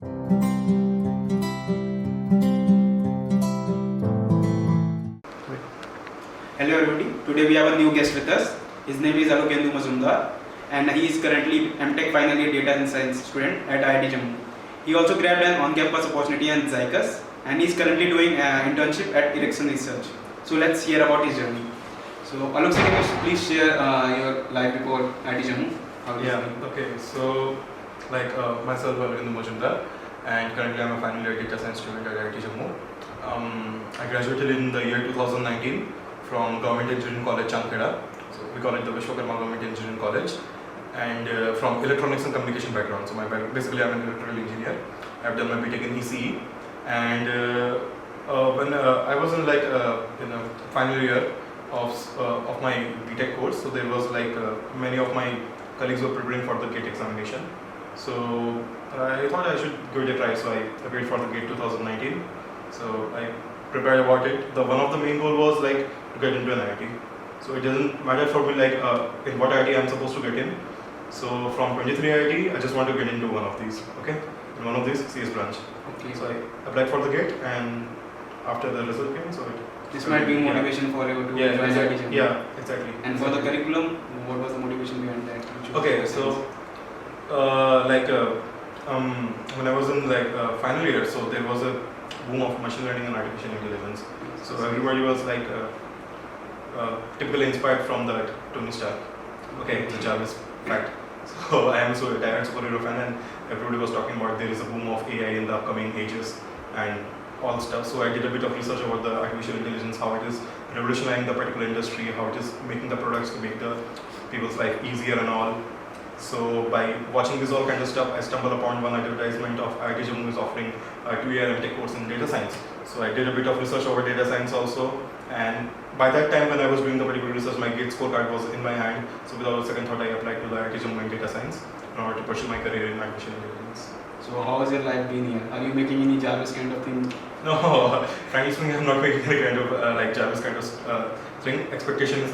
Hello everybody, today we have a new guest with us. His name is Alokyendu Mazumdar and he is currently MTech final year data science student at IIT Jammu. He also grabbed an on-campus opportunity in Zycus and he is currently doing an internship at Ericsson Research. So let's hear about his journey. So Alok sir, can you please share your life before IIT Jammu? Okay. So, myself, Alokyendu Mazumdar, and currently I'm a final year data science student at IIT Jammu. I graduated in the year 2019 from Government Engineering College, Chankheda. So we call it the Vishwakarma Government Engineering College, and from electronics and communication background. So basically I'm an electrical engineer. I've done my BTech in ECE, and when I was in final year of my BTech course, so there was many of my colleagues were preparing for the GATE examination. So I thought I should give it a try. So I applied for the GATE 2019. So I prepared about it. One of the main goal was to get into an IIT. So it doesn't matter for me in what IIT I'm supposed to get in. So from 23 IIT, I just want to get into one of these. Okay, in one of these CS branch. Okay. So I applied for the GATE, and after the result came, this might be motivation for you to join IIT Jammu. Yeah, exactly. And for the curriculum, what was the motivation behind that? Okay, so when I was in final year, so there was a boom of machine learning and artificial intelligence. So everybody was typically inspired from that Tony Stark. Okay, the Jarvis fact. So I am a direct superhero fan, and everybody was talking about there is a boom of AI in the upcoming ages and all stuff. So I did a bit of research about the artificial intelligence, how it is revolutionizing the particular industry, how it is making the products to make the people's life easier and all. So by watching this all kind of stuff, I stumbled upon one advertisement of IIT Jammu is offering a 2-year MTech course in data science. So I did a bit of research over data science also, and by that time when I was doing the particular research, my GATE scorecard was in my hand. So without a second thought, I applied to the IIT Jammu in data science in order to pursue my career in artificial intelligence. So how has your life been here? Are you making any Jarvis kind of thing? No, frankly speaking, I'm not making any kind of Jarvis kind of thing. Expectation is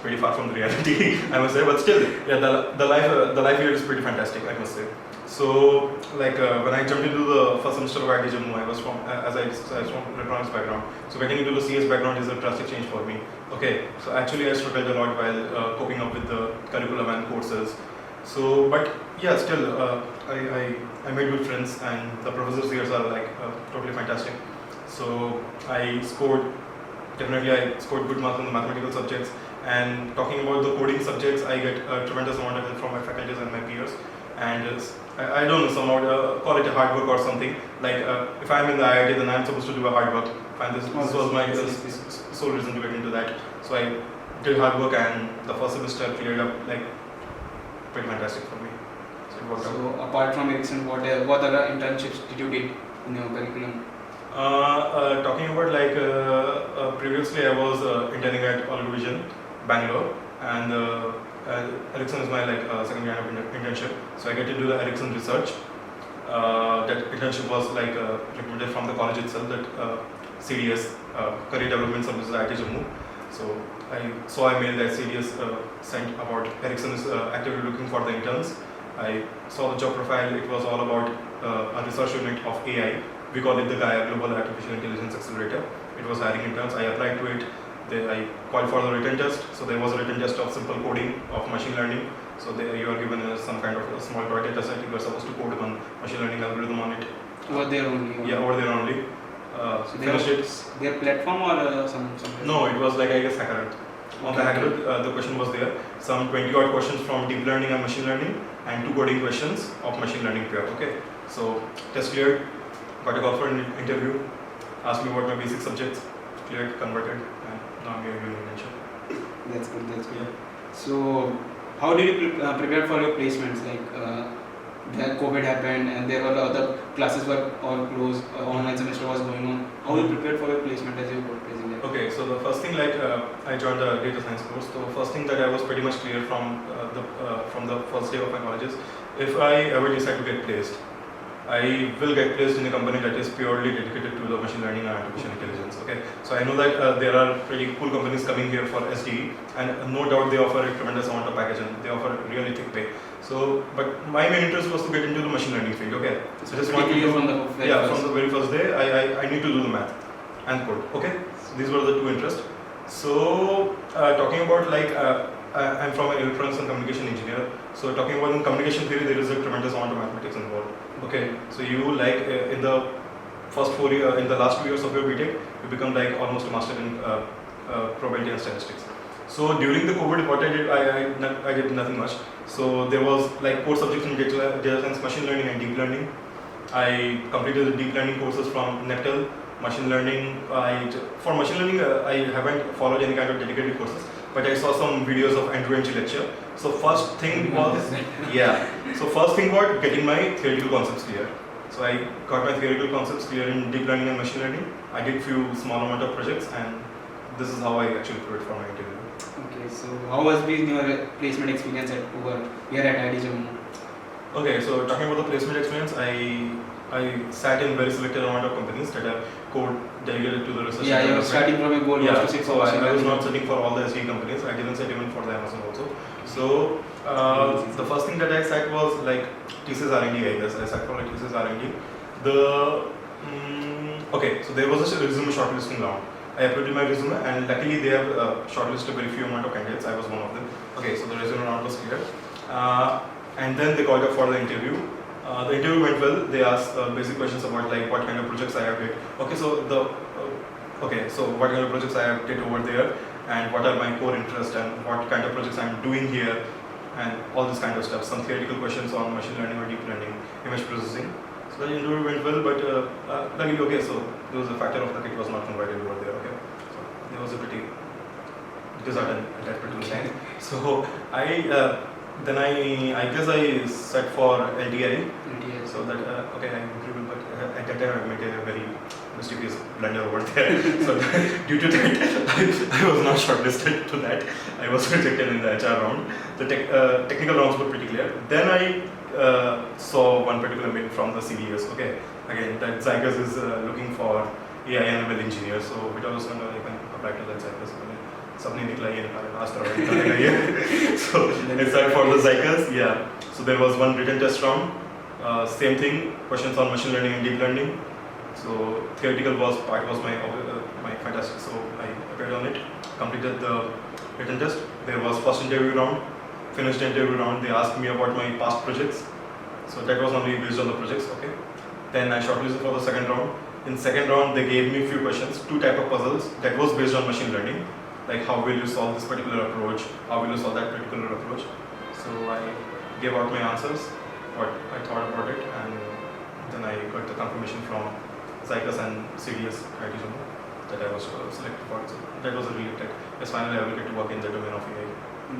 pretty far from the reality, I must say. But still, yeah, the life here is pretty fantastic, I must say. So when I jumped into the first semester of IIT Jammu, I was from from electronics background. So getting into the CS background is a drastic change for me. Okay, so actually I struggled a lot while coping up with the curriculum and courses. So, but yeah, still I made good friends, and the professors here are totally fantastic. So I scored good marks on the mathematical subjects, and talking about the coding subjects, I get a tremendous amount of help from my faculties and my peers. And I don't know, somehow call it a hard work or something. If I'm in the IIT, then I'm supposed to do a hard work. And this was my sole reason to get into that. So I did hard work, and the first semester cleared up pretty fantastic for me. So it worked out. So apart from Ericsson, what other internships did you did in your curriculum? Talking about previously I was interning at Olivision, Bangalore, and Ericsson is my second year of internship. So I get to do the Ericsson research. That internship was recommended from the college itself, that CDS, Career Development Services at IIT Jammu. So I saw a mail that CDS sent about Ericsson is actively looking for the interns. I saw the job profile. It was all about a research unit of AI. We call it the Gaia Global Artificial Intelligence Accelerator. It was hiring interns. I applied to it. I called for the written test. So there was a written test of simple coding of machine learning. So you are given some kind of a small toy data set. You are supposed to code one machine learning algorithm on it. Over there only? Yeah, over there only. So their platform or some? No, it was I guess Hackathon. On the Hackathon, the question was there. Some 20 odd questions from deep learning and machine learning, and 2 coding questions of machine learning pure. Okay. So test cleared. Got a call for an interview, asked me about my basic subjects, cleared, converted, and now I'm here doing internship. That's good, Yeah. So, how did you prepare for your placements? That COVID happened and there were other classes were all closed, online semester was going on. How you prepared for your placement as you were placing it? Okay, so the first thing I joined the data science course. So first thing that I was pretty much clear from the first day of my college is, if I ever decide to get placed, I will get placed in a company that is purely dedicated to the machine learning and artificial intelligence. Okay, so I know that there are pretty cool companies coming here for SDE, and no doubt they offer a tremendous amount of package and they offer really thick pay. So, but my main interest was to get into the machine learning field. Okay, so I just wanted Pretty to clear from the very yeah, first. from the very first day, I need to do the math and code. Okay, so these were the two interests. So talking about like I'm from an electronics and communication engineer. So talking about in communication theory, there is a tremendous amount of mathematics involved. Okay, so you like in the first 4 years, in the last 2 years of your BTech, you become like almost a master in probability and statistics. So during the COVID, what I did, I did nothing much. So there was like core subjects in data science, machine learning, and deep learning. I completed the deep learning courses from NEPTEL. Machine learning, for machine learning, I haven't followed any kind of dedicated courses, but I saw some videos of Andrew Ng lecture. So first thing was, yeah. So first thing was getting my theoretical concepts clear. So I got my theoretical concepts clear in deep learning and machine learning. I did few small amount of projects, and this is how I actually prepared for my interview. Okay, so how has been your placement experience here at IIT Jammu? Okay, so talking about the placement experience, I sat in very selected amount of companies that are code delegated to the research. Yeah, you were starting from a goal yeah, was to 6 so hours. I was not sitting for all the SE companies. I didn't sit even for the Amazon also. So the first thing that I sat was like thesis R&D. I guess I sat for like thesis R&D. Okay, so there was a resume shortlisting round. I uploaded my resume, and luckily they have shortlisted very few amount of candidates. I was one of them. Okay, so the resume round was clear, and then they called up for the interview. The interview went well. They asked basic questions about like what kind of projects I have did. Okay, so what kind of projects I have did over there, and what are my core interests, and what kind of projects I'm doing here, and all this kind of stuff. Some theoretical questions on machine learning or deep learning, image processing. So the interview went well, but luckily, okay, so there was a factor of luck, it was not invited over there. Okay, so there was a pretty disheartened at that particular time. So I guess I set for LTI. So that okay, I agree, but at that time I made a very mischievous blunder over there. So due to that, I was not shortlisted to that. I was rejected in the HR round. The technical rounds were pretty clear. Then I saw one particular mail from the CVS. Okay, again that Zygus is looking for AI and ML engineer. So we was going to apply to that Zygus. सबने निकला ये निकाला last round. So except for the Zygus, yeah. So there was one written test round. Same thing, questions on machine learning and deep learning. So theoretical was my fantastic. So I appeared on it, completed the written test. There was first interview round, finished the interview round. They asked me about my past projects. So that was only based on the projects. Okay. Then I shortlisted for the second round. In second round, they gave me few questions, 2 type of puzzles that was based on machine learning. Like how will you solve this particular approach? How will you solve that particular approach? So I gave out my answers, what I thought about it, and then I got the confirmation from Zygus and CDS IIT Jammu that I was selected for. So that was a relief that yes, finally I will get to work in the domain of AI.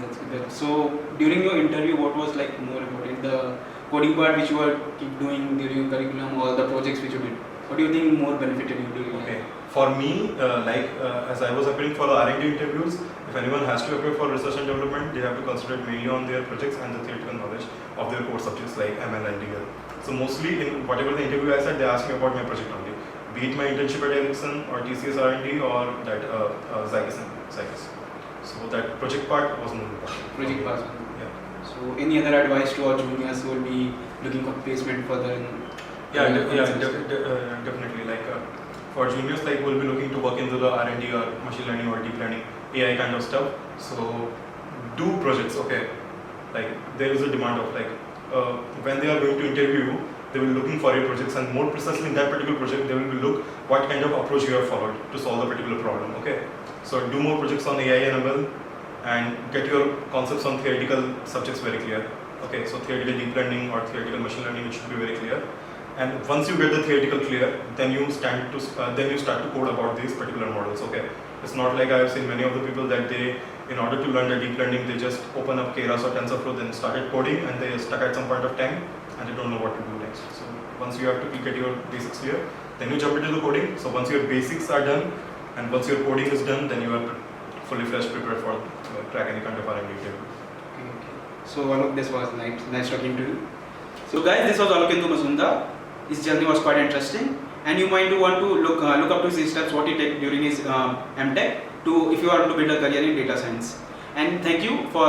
That's good. So during your interview, what was like more important, the coding part which you were keep doing during your curriculum, or the projects which you did? What do you think more benefited you during? Okay. For me, as I was appearing for the R&D interviews, if anyone has to appear for research and development, they have to concentrate mainly on their projects and the theoretical knowledge of their core subjects like ML and DL. So mostly in whatever the interview I said, they asked me about my project only, be it my internship at Ericsson or TCS R&D or that Zygus. So that project part was more important. Project part. Yeah. So any other advice to our juniors who will be looking for placement further in? Definitely. Like for juniors, like will be looking to work into the R&D or machine learning or deep learning, AI kind of stuff. So do projects. Okay, like there is a demand of like when they are going to interview, they will be looking for your projects, and more precisely in that particular project, they will be look what kind of approach you have followed to solve the particular problem. Okay, so do more projects on AI and ML, and get your concepts on theoretical subjects very clear. Okay, so theoretical deep learning or theoretical machine learning, it should be very clear. And once you get the theoretical clear, then you start to code about these particular models. Okay, it's not like I have seen many of the people that they, in order to learn the deep learning, they just open up Keras or TensorFlow, then started coding, and they stuck at some point of time, and they don't know what to do next. So once you have to get your basics clear, then you jump into the coding. So once your basics are done, and once your coding is done, then you are fully fledged prepared for crack any kind of R&D interview. Okay. So Alok, this was nice talking to you. So guys, this was Alokendu Mazumdar. His journey was quite interesting, and you might want to look up to his steps, what he did during his MTech, if you want to build a career in data science. And thank you for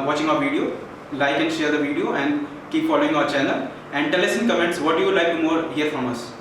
watching our video. like and share the video, and keep following our channel, and tell us in comments what you would like to more hear from us.